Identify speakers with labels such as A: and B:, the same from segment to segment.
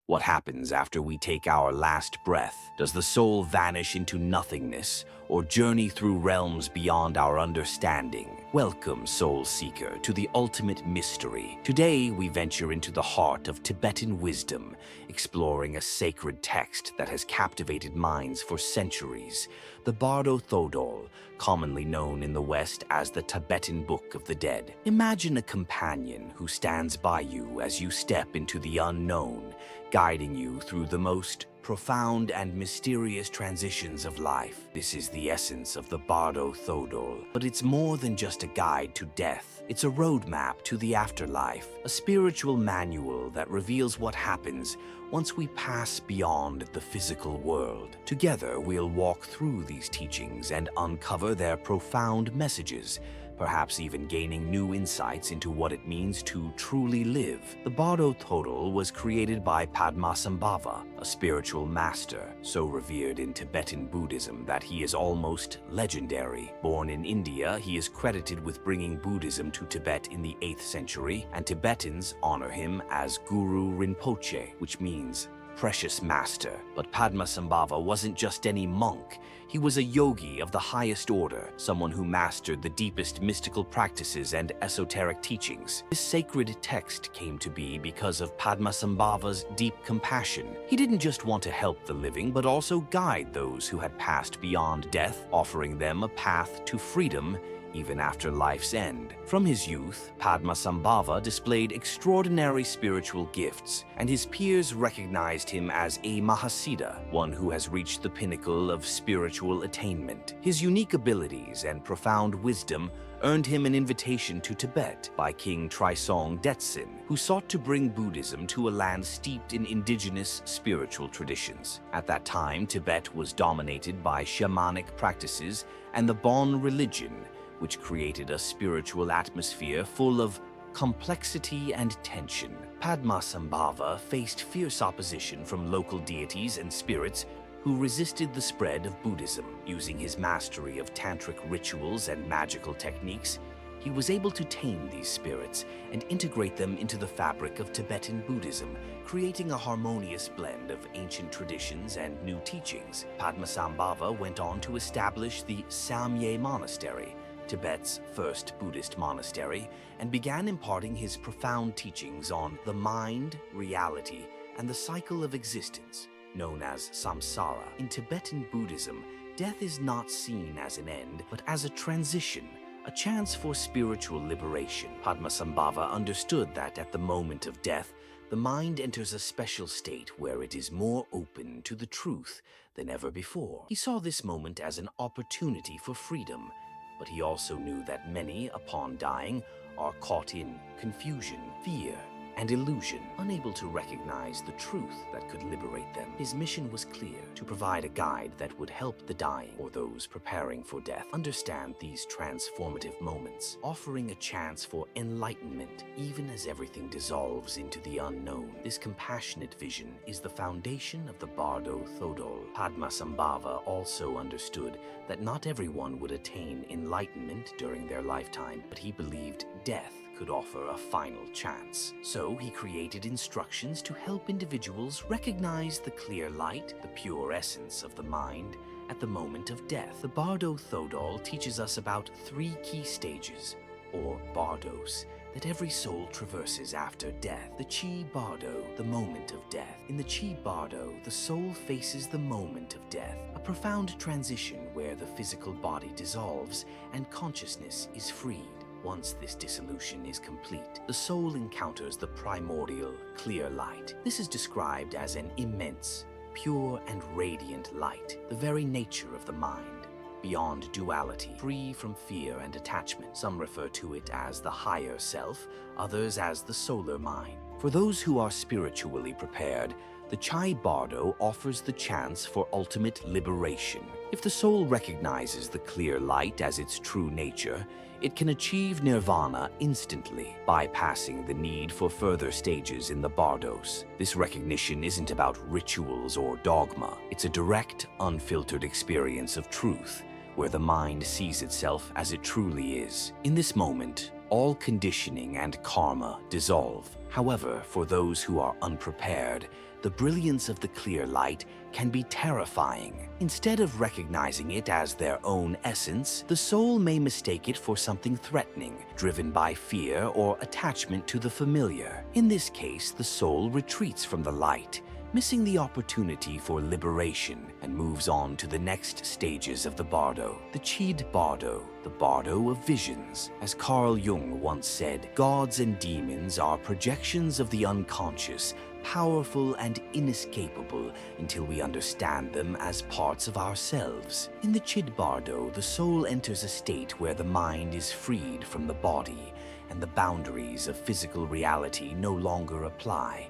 A: What happens after we take our last breath? Does the soul vanish into nothingness or journey through realms beyond our understanding? Welcome, Soul Seeker, to the ultimate mystery. Today, we venture into the heart of Tibetan wisdom, exploring a sacred text that has captivated minds for centuries, the Bardo Thodol, commonly known in the West as the Tibetan Book of the Dead. Imagine a companion who stands by you as you step into the unknown, guiding you through the most profound and mysterious transitions of life. This is the essence of the Bardo Thodol. But it's more than just a guide to death. It's a roadmap to the afterlife, a spiritual manual that reveals what happens once we pass beyond the physical world. Together, we'll walk through these teachings and uncover their profound messages, perhaps even gaining new insights into what it means to truly live. The Bardo Thodol was created by Padmasambhava, a spiritual master, so revered in Tibetan Buddhism that he is almost legendary. Born in India, he is credited with bringing Buddhism to Tibet in the 8th century, and Tibetans honor him as Guru Rinpoche, which means precious master. But Padmasambhava wasn't just any monk. He was a yogi of the highest order, someone who mastered the deepest mystical practices and esoteric teachings. This sacred text came to be because of Padmasambhava's deep compassion. He didn't just want to help the living, but also guide those who had passed beyond death, offering them a path to freedom even after life's end. From his youth, Padmasambhava displayed extraordinary spiritual gifts, and his peers recognized him as a Mahasiddha, one who has reached the pinnacle of spiritual attainment. His unique abilities and profound wisdom earned him an invitation to Tibet by King Trisong Detsen, who sought to bring Buddhism to a land steeped in indigenous spiritual traditions. At that time, Tibet was dominated by shamanic practices and the Bon religion, which created a spiritual atmosphere full of complexity and tension. Padmasambhava faced fierce opposition from local deities and spirits who resisted the spread of Buddhism. Using his mastery of tantric rituals and magical techniques, he was able to tame these spirits and integrate them into the fabric of Tibetan Buddhism, creating a harmonious blend of ancient traditions and new teachings. Padmasambhava went on to establish the Samye Monastery, Tibet's first Buddhist monastery, and began imparting his profound teachings on the mind, reality, and the cycle of existence, known as samsara. In Tibetan Buddhism, death is not seen as an end, but as a transition, a chance for spiritual liberation. Padmasambhava understood that at the moment of death, the mind enters a special state where it is more open to the truth than ever before. He saw this moment as an opportunity for freedom, but he also knew that many, upon dying, are caught in confusion, fear, and illusion, unable to recognize the truth that could liberate them. His mission was clear: to provide a guide that would help the dying or those preparing for death understand these transformative moments, offering a chance for enlightenment even as everything dissolves into the unknown. This compassionate vision is the foundation of the Bardo Thodol. Padmasambhava also understood that not everyone would attain enlightenment during their lifetime, but he believed death could offer a final chance. So he created instructions to help individuals recognize the clear light, the pure essence of the mind, at the moment of death. The Bardo Thodol teaches us about 3 key stages, or bardos, that every soul traverses after death. The Chi Bardo, the moment of death. In the Chi Bardo, the soul faces the moment of death, a profound transition where the physical body dissolves and consciousness is freed. Once this dissolution is complete, the soul encounters the primordial, clear light. This is described as an immense, pure and radiant light, the very nature of the mind, beyond duality, free from fear and attachment. Some refer to it as the higher self, others as the solar mind. For those who are spiritually prepared, the Chai Bardo offers the chance for ultimate liberation. If the soul recognizes the clear light as its true nature, it can achieve nirvana instantly, bypassing the need for further stages in the bardos. This recognition isn't about rituals or dogma. It's a direct, unfiltered experience of truth, where the mind sees itself as it truly is. In this moment, all conditioning and karma dissolve. However, for those who are unprepared, the brilliance of the clear light can be terrifying. Instead of recognizing it as their own essence, the soul may mistake it for something threatening, driven by fear or attachment to the familiar. In this case, the soul retreats from the light, missing the opportunity for liberation, and moves on to the next stages of the bardo. The Chid Bardo, the bardo of visions. As Carl Jung once said, gods and demons are projections of the unconscious, powerful and inescapable until we understand them as parts of ourselves. In the Chid Bardo, the soul enters a state where the mind is freed from the body, and the boundaries of physical reality no longer apply.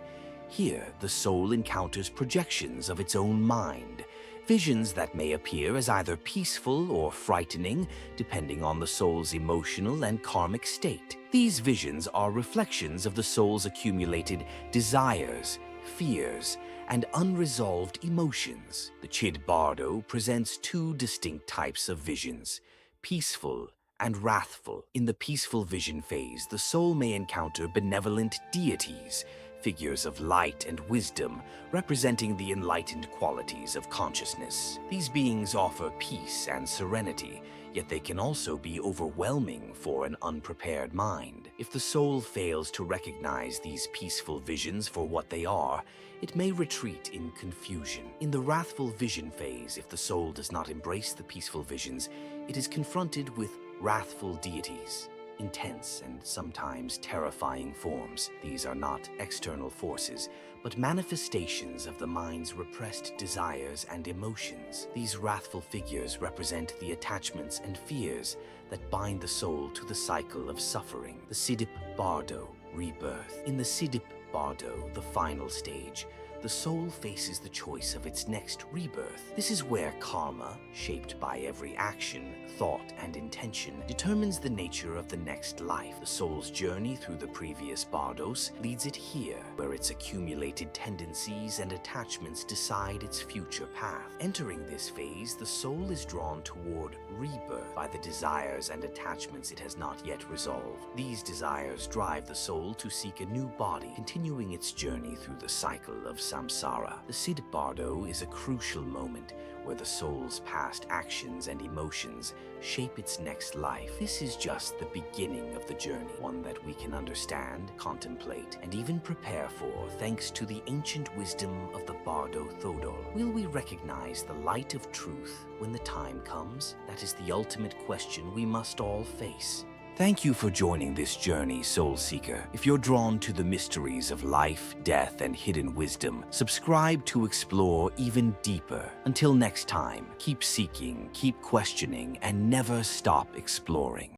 A: Here, the soul encounters projections of its own mind, visions that may appear as either peaceful or frightening, depending on the soul's emotional and karmic state. These visions are reflections of the soul's accumulated desires, fears, and unresolved emotions. The Chid Bardo presents two distinct types of visions: peaceful and wrathful. In the peaceful vision phase, the soul may encounter benevolent deities, figures of light and wisdom, representing the enlightened qualities of consciousness. These beings offer peace and serenity, yet they can also be overwhelming for an unprepared mind. If the soul fails to recognize these peaceful visions for what they are, it may retreat in confusion. In the wrathful vision phase, if the soul does not embrace the peaceful visions, it is confronted with wrathful deities, intense and sometimes terrifying forms. These are not external forces, but manifestations of the mind's repressed desires and emotions. These wrathful figures represent the attachments and fears that bind the soul to the cycle of suffering. The Siddhip Bardo, Rebirth. In the Siddhip Bardo, the final stage, the soul faces the choice of its next rebirth. This is where karma, shaped by every action, thought, and intention, determines the nature of the next life. The soul's journey through the previous bardos leads it here, where its accumulated tendencies and attachments decide its future path. Entering this phase, the soul is drawn toward rebirth by the desires and attachments it has not yet resolved. These desires drive the soul to seek a new body, continuing its journey through the cycle of samsara. The Siddh Bardo is a crucial moment where the soul's past actions and emotions shape its next life. This is just the beginning of the journey, one that we can understand, contemplate, and even prepare for thanks to the ancient wisdom of the Bardo Thodol. Will we recognize the light of truth when the time comes? That is the ultimate question we must all face. Thank you for joining this journey, Soul Seeker. If you're drawn to the mysteries of life, death, and hidden wisdom, subscribe to explore even deeper. Until next time, keep seeking, keep questioning, and never stop exploring.